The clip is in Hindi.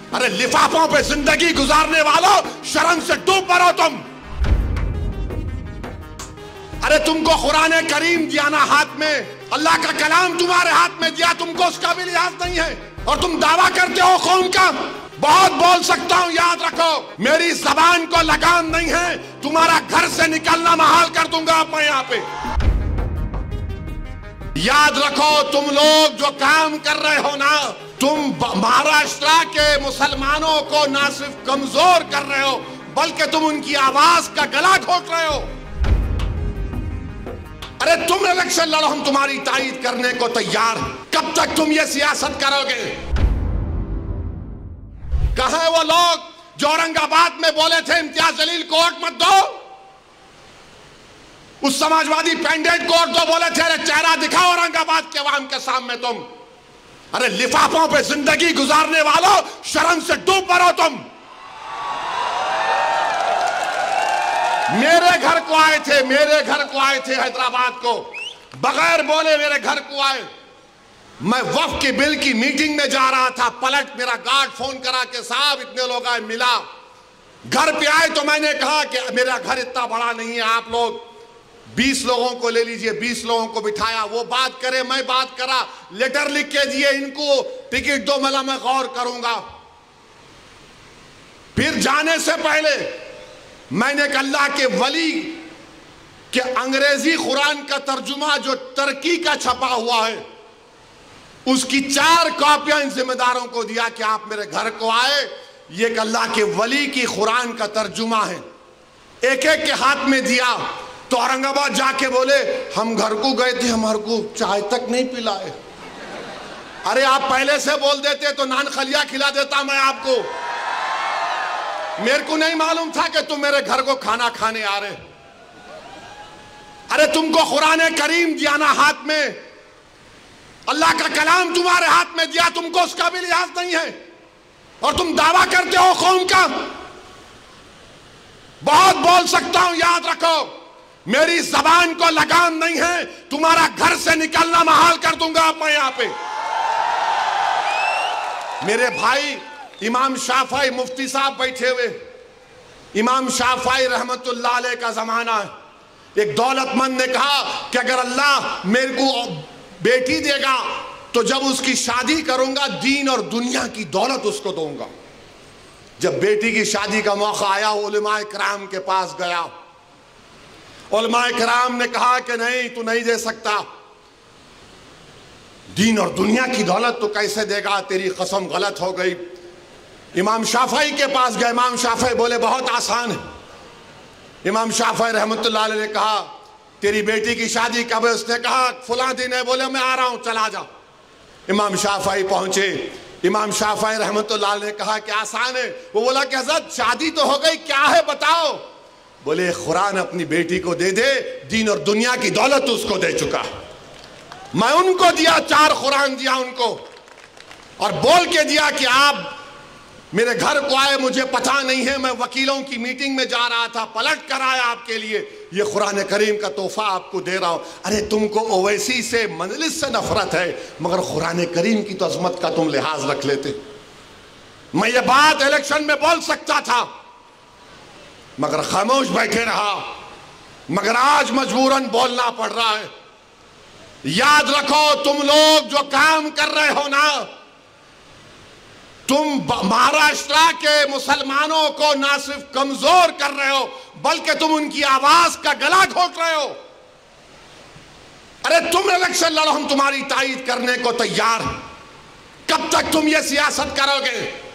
अरे लिफाफों पे जिंदगी गुजारने वालों, शर्म से डूब मरो तुम। अरे तुमको कुरान करीम दिया ना हाथ में, अल्लाह का कलाम तुम्हारे हाथ में दिया, तुमको उसका भी लिहाज नहीं है और तुम दावा करते हो कौम का। बहुत बोल सकता हूं, याद रखो मेरी जबान को लगाम नहीं है, तुम्हारा घर से निकलना महाल कर दूंगा मैं यहां पे। याद रखो तुम लोग जो काम कर रहे हो ना, तुम महाराष्ट्र के मुसलमानों को ना सिर्फ कमजोर कर रहे हो बल्कि तुम उनकी आवाज का गला घोट रहे हो। अरे तुम इलेक्शन लड़ो, हम तुम्हारी तायीद करने को तैयार हैं। कब तक तुम ये सियासत करोगे? कहां है वो लोग जो औरंगाबाद में बोले थे इम्तियाज जलील को वोट मत दो? उस समाजवादी पैंडेट को वोट दो बोले थे। अरे चेहरा दिखाओ औरंगाबाद के अवाम के सामने तुम। अरे लिफाफों पे जिंदगी गुजारने वालों, शर्म से डूब मरो तुम। मेरे घर को आए थे, मेरे घर को आए थे हैदराबाद को, बगैर बोले मेरे घर को आए। मैं वक्फ के बिल की मीटिंग में जा रहा था, पलट मेरा गार्ड फोन करा के साहब इतने लोग आए, मिला। घर पे आए तो मैंने कहा कि मेरा घर इतना बड़ा नहीं है, आप लोग 20 लोगों को ले लीजिए। 20 लोगों को बिठाया, वो बात करे, मैं बात करा, लेटर लिख के दिए, इनको टिकट दो, मला मैं गौर करूंगा। फिर जाने से पहले मैंने एक अल्लाह के वली के अंग्रेजी कुरान का तर्जुमा जो तुर्की का छपा हुआ है, उसकी 4 कॉपियां इन जिम्मेदारों को दिया कि आप मेरे घर को आए, ये एक अल्लाह के वली की कुरान का तर्जुमा है। एक एक के हाथ में दिया तो औरंगाबाद जाके बोले हम घर को गए थे, हमारे को चाय तक नहीं पिलाए। अरे आप पहले से बोल देते तो नान खलिया खिला देता मैं आपको। मेरे को नहीं मालूम था कि तुम मेरे घर को खाना खाने आ रहे। अरे तुमको कुरान करीम दिया ना हाथ में, अल्लाह का कलाम तुम्हारे हाथ में दिया, तुमको उसका भी लिहाज नहीं है और तुम दावा करते हो कौम का। बहुत बोल सकता हूं, याद रखो मेरी जबान को लगाम नहीं है, तुम्हारा घर से निकलना महाल कर दूंगा मैं यहां पे। मेरे भाई इमाम शाफई मुफ्ती साहब बैठे हुए, इमाम शाफई रहमतुल्लाह अलैह का जमाना है। एक दौलतमंद ने कहा कि अगर अल्लाह मेरे को बेटी देगा तो जब उसकी शादी करूंगा दीन और दुनिया की दौलत उसको दूंगा। जब बेटी की शादी का मौका आया, उलमाए किराम के पास गया। उलमाए किराम ने कहा कि नहीं, तू नहीं दे सकता, दीन और दुनिया की दौलत तो कैसे देगा, तेरी कसम गलत हो गई। इमाम शाफई के पास गए, इमाम शाफई बोले बहुत आसान है। इमाम शाफई रहमतुल्लाह अलैह ने कहा तेरी बेटी की शादी कब है? उसने कहा फलां दिन है। बोले मैं आ रहा हूं, चला जा। इमाम शाफई पहुंचे, इमाम शाफई रहमतुल्लाह अलैह ने कहा कि आसान है। वो बोला कि हज़रत शादी तो हो गई, क्या है बताओ? बोले कुरान अपनी बेटी को दे दे, दीन और दुनिया की दौलत उसको दे चुका। मैं उनको दिया, 4 कुरान दिया उनको और बोल के दिया कि आप मेरे घर को आए, मुझे पता नहीं है, मैं वकीलों की मीटिंग में जा रहा था, पलट कर आया आपके लिए, ये कुरान करीम का तोहफा आपको दे रहा हूं। अरे तुमको ओवैसी से मजलिस से नफरत है, मगर कुरान करीम की तो अजमत का तुम लिहाज रख लेते। मैं ये बात इलेक्शन में बोल सकता था मगर खामोश बैठे रहा, मगर आज मजबूरन बोलना पड़ रहा है। याद रखो तुम लोग जो काम कर रहे हो ना, तुम महाराष्ट्र के मुसलमानों को ना सिर्फ कमजोर कर रहे हो बल्कि तुम उनकी आवाज का गला घोट रहे हो। अरे तुम इलेक्शन लड़ो, हम तुम्हारी तायीद करने को तैयार हैं। कब तक तुम ये सियासत करोगे?